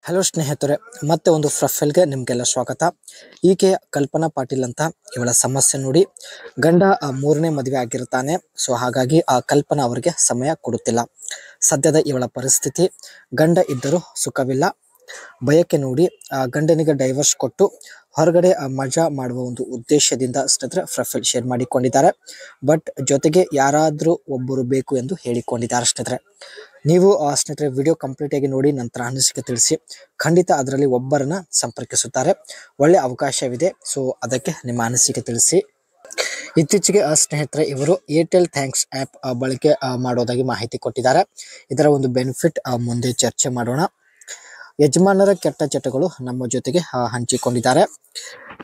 Hello ಸ್ನೇಹಿತರೆ, ಮತ್ತೆ ಒಂದು ಪ್ರೊಫೈಲ್ಗೆ ನಿಮಗೆಲ್ಲ ಸ್ವಾಗತ. ಈಕೆ ಕಲ್ಪನಾ ಪಾಟೀಲ್ ಅಂತ. ಇವಳ ಸಮಸ್ಯೆ ನೋಡಿ, ಗಂಡ ಮೂರನೇ ಮದುವೆ ಆಗಿರ್ತಾನೆ. ಸೊ ಹಾಗಾಗಿ ಆ ಕಲ್ಪನಾ ಅವರಿಗೆ ಸಮಯ ಕೊಡುತ್ತಿಲ್ಲ. ಸದ್ಯದ ಇವಳ ಪರಿಸ್ಥಿತಿ, ಗಂಡ ಇದ್ದರೂ ಸುಖವಿಲ್ಲ. ಬಯಕೆ ನೋಡಿ, ಗಂಡನಿಗೆ ಡೈವರ್ಸ್ ಕೊಟ್ಟು ಹೊರಗಡೆ ಮಜಾ ಮಾಡುವ ಒಂದು ಉದ್ದೇಶದಿಂದ ಸ್ನೇಹಿತರೆ ಪ್ರೊಫೈಲ್ ಶೇರ್ ಮಾಡಿಕೊಂಡಿದ್ದಾರೆ. ಬಟ್ ಜೊತೆಗೆ ಯಾರಾದರೂ ಒಬ್ಬರು ಬೇಕು ಎಂದು ಹೇಳಿಕೊಂಡಿದ್ದಾರೆ ಸ್ನೇಹಿತರೆ. ನೀವು ಸ್ನೇಹಿತರೆ ವಿಡಿಯೋ ಕಂಪ್ಲೀಟ್ ಆಗಿ ನೋಡಿ ನಂತರ ಅನಿಸಿಕೆ ತಿಳಿಸಿ. ಖಂಡಿತ ಅದರಲ್ಲಿ ಒಬ್ಬರನ್ನ ಸಂಪರ್ಕಿಸುತ್ತಾರೆ. ಒಳ್ಳೆ ಅವಕಾಶವಿದೆ. ಸೊ ಅದಕ್ಕೆ ನಿಮ್ಮ ಅನಿಸಿಕೆ ತಿಳಿಸಿ. ಇತ್ತೀಚೆಗೆ ಸ್ನೇಹಿತರೆ ಇವರು ಏರ್ಟೆಲ್ ಥ್ಯಾಂಕ್ಸ್ ಆ್ಯಪ್ ಬಳಕೆ ಮಾಡೋದಾಗಿ ಮಾಹಿತಿ ಕೊಟ್ಟಿದ್ದಾರೆ. ಇದರ ಒಂದು ಬೆನಿಫಿಟ್ ಮುಂದೆ ಚರ್ಚೆ ಮಾಡೋಣ. ಯಜಮಾನರ ಕೆಟ್ಟ ಚಟಗಳು ನಮ್ಮ ಜೊತೆಗೆ ಹಂಚಿಕೊಂಡಿದ್ದಾರೆ.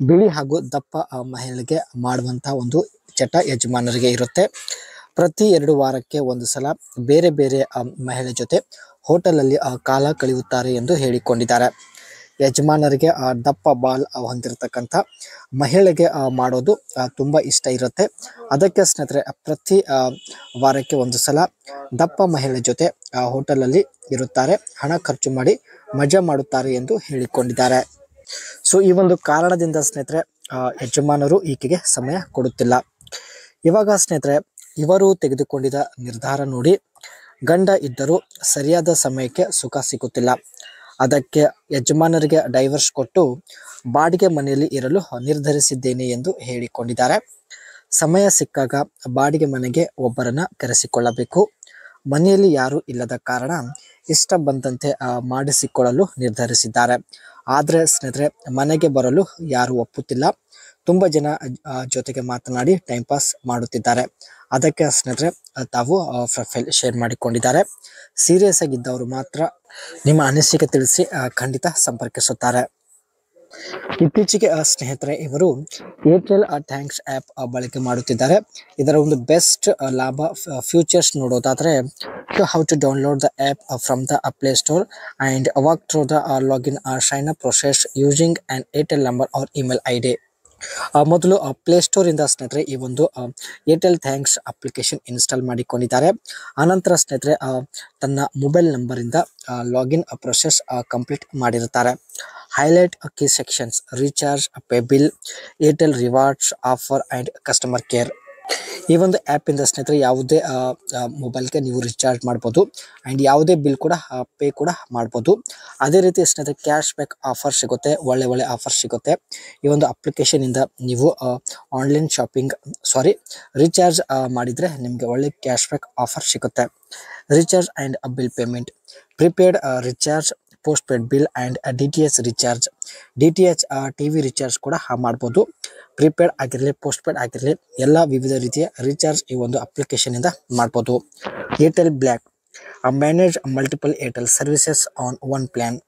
ಬಿಳಿ ಹಾಗೂ ದಪ್ಪ ಮಹಿಳೆಗೆ ಮಾಡುವಂತಹ ಒಂದು ಚಟ ಯಜಮಾನರಿಗೆ ಇರುತ್ತೆ. ಪ್ರತಿ 2 ವಾರಕ್ಕೆ ಒಂದು ಸಲ ಬೇರೆ ಬೇರೆ ಮಹಿಳೆ ಜೊತೆ ಹೋಟೆಲಲ್ಲಿ ಕಾಲ ಕಳೆಯುತ್ತಾರೆ ಎಂದು ಹೇಳಿಕೊಂಡಿದ್ದಾರೆ. ಯಜಮಾನರಿಗೆ ದಪ್ಪ ಬಾಲ್ ಹೊಂದಿರತಕ್ಕಂಥ ಮಹಿಳೆಗೆ ಮಾಡೋದು ತುಂಬ ಇಷ್ಟ ಇರುತ್ತೆ. ಅದಕ್ಕೆ ಸ್ನೇಹಿತರೆ ಪ್ರತಿ ವಾರಕ್ಕೆ ಒಂದು ಸಲ ದಪ್ಪ ಮಹಿಳೆ ಜೊತೆ ಹೋಟೆಲಲ್ಲಿ ಇರುತ್ತಾರೆ, ಹಣ ಖರ್ಚು ಮಾಡಿ ಮಜಾ ಮಾಡುತ್ತಾರೆ ಎಂದು ಹೇಳಿಕೊಂಡಿದ್ದಾರೆ. ಸೊ ಈ ಒಂದು ಕಾರಣದಿಂದ ಸ್ನೇಹಿತರೆ ಯಜಮಾನರು ಈಕೆಗೆ ಸಮಯ ಕೊಡುತ್ತಿಲ್ಲ. ಇವಾಗ ಸ್ನೇಹಿತರೆ ಇವರು ತೆಗೆದುಕೊಂಡಿದ್ದ ನಿರ್ಧಾರ ನೋಡಿ, ಗಂಡ ಇದ್ದರೂ ಸರಿಯಾದ ಸಮಯಕ್ಕೆ ಸುಖ ಸಿಗುತ್ತಿಲ್ಲ. ಅದಕ್ಕೆ ಯಜಮಾನರಿಗೆ ಡೈವರ್ಸ್ ಕೊಟ್ಟು ಬಾಡಿಗೆ ಮನೆಯಲ್ಲಿ ಇರಲು ನಿರ್ಧರಿಸಿದ್ದೇನೆ ಎಂದು ಹೇಳಿಕೊಂಡಿದ್ದಾರೆ. ಸಮಯ ಸಿಕ್ಕಾಗ ಬಾಡಿಗೆ ಮನೆಗೆ ಒಬ್ಬರನ್ನ ಕರೆಸಿಕೊಳ್ಳಬೇಕು. ಮನೆಯಲ್ಲಿ ಯಾರೂ ಇಲ್ಲದ ಕಾರಣ ಇಷ್ಟ ಬಂದಂತೆ ಮಾಡಿಸಿಕೊಳ್ಳಲು ನಿರ್ಧರಿಸಿದ್ದಾರೆ. ಆದರೆ ಸ್ನೇಹಿತರೆ ಮನೆಗೆ ಬರಲು ಯಾರು ಒಪ್ಪುತ್ತಿಲ್ಲ. ತುಂಬ ಜನ ಜೊತೆಗೆ ಮಾತನಾಡಿ ಟೈಮ್ ಪಾಸ್ ಮಾಡುತ್ತಿದ್ದಾರೆ. ಅದಕ್ಕೆ ಸ್ನೇಹಿತರೆ ತಾವು ಪ್ರೊಫೈಲ್ ಶೇರ್ ಮಾಡಿಕೊಂಡಿದ್ದಾರೆ. ಸೀರಿಯಸ್ ಆಗಿದ್ದವರು ಮಾತ್ರ ನಿಮ್ಮ ಅನಿಸಿಕೆ ತಿಳಿಸಿ ಖಂಡಿತ ಸಂಪರ್ಕಿಸುತ್ತಾರೆ. ಇತ್ತೀಚೆಗೆ ಸ್ನೇಹಿತರೆ ಇವರು ಏರ್ಟೆಲ್ ಥ್ಯಾಂಕ್ಸ್ ಆ್ಯಪ್ ಬಳಕೆ ಮಾಡುತ್ತಿದ್ದಾರೆ. ಇದರ ಒಂದು ಬೆಸ್ಟ್ ಲಾಭ ಫ್ಯೂಚರ್ಸ್ ನೋಡೋದಾದರೆ, how to download the app from the play store and walk through the login sign up process using an Airtel number or email ID. ಮೊದಲು ಪ್ಲೇಸ್ಟೋರಿಂದ ಸ್ನೇಹಿತರೆ ಈ ಒಂದು ಏರ್ಟೆಲ್ ಥ್ಯಾಂಕ್ಸ್ ಅಪ್ಲಿಕೇಶನ್ ಇನ್ಸ್ಟಾಲ್ ಮಾಡಿಕೊಂಡಿದ್ದಾರೆ. ಆನಂತರ ಸ್ನೇಹಿತರೆ ತನ್ನ ಮೊಬೈಲ್ ನಂಬರಿಂದ ಲಾಗಿನ್ ಪ್ರೊಸೆಸ್ ಕಂಪ್ಲೀಟ್ ಮಾಡಿರುತ್ತಾರೆ. Highlight key sections: recharge, pay bill, Airtel rewards, offer and customer care. ಈ ಒಂದು ಆ್ಯಪಿಂದ ಸ್ನೇಹಿತರೆ ಯಾವುದೇ ಮೊಬೈಲ್ಗೆ ನೀವು ರೀಚಾರ್ಜ್ ಮಾಡ್ಬೋದು ಆ್ಯಂಡ್ ಯಾವುದೇ ಬಿಲ್ ಕೂಡ ಪೇ ಕೂಡ ಮಾಡ್ಬೋದು. ಅದೇ ರೀತಿ ಸ್ನೇಹಿತರೆ ಕ್ಯಾಶ್ ಬ್ಯಾಕ್ ಆಫರ್ ಸಿಗುತ್ತೆ, ಒಳ್ಳೆ ಆಫರ್ ಸಿಗುತ್ತೆ. ಈ ಒಂದು ಅಪ್ಲಿಕೇಶನಿಂದ ನೀವು ಆನ್ಲೈನ್ ಶಾಪಿಂಗ್ ರೀಚಾರ್ಜ್ ಮಾಡಿದರೆ ನಿಮಗೆ ಒಳ್ಳೆ ಕ್ಯಾಶ್ ಬ್ಯಾಕ್ ಆಫರ್ ಸಿಗುತ್ತೆ. Recharge and bill payment: prepaid recharge, post paid bill and DTH recharge. DTH TV recharge ಕೂಡ ಮಾಡ್ಬೋದು. ಪ್ರಿಪೇಯ್ಡ್ ಆಗಿರಲಿ, ಪೋಸ್ಟ್ ಪೇಯ್ಡ್ ಆಗಿರಲಿ, ಎಲ್ಲ ವಿವಿಧ ರೀತಿಯ ರೀಚಾರ್ಜ್ ಈ ಒಂದು ಅಪ್ಲಿಕೇಶನಿಂದ ಮಾಡ್ಬೋದು. Airtel black: manage multiple Airtel services on one plan.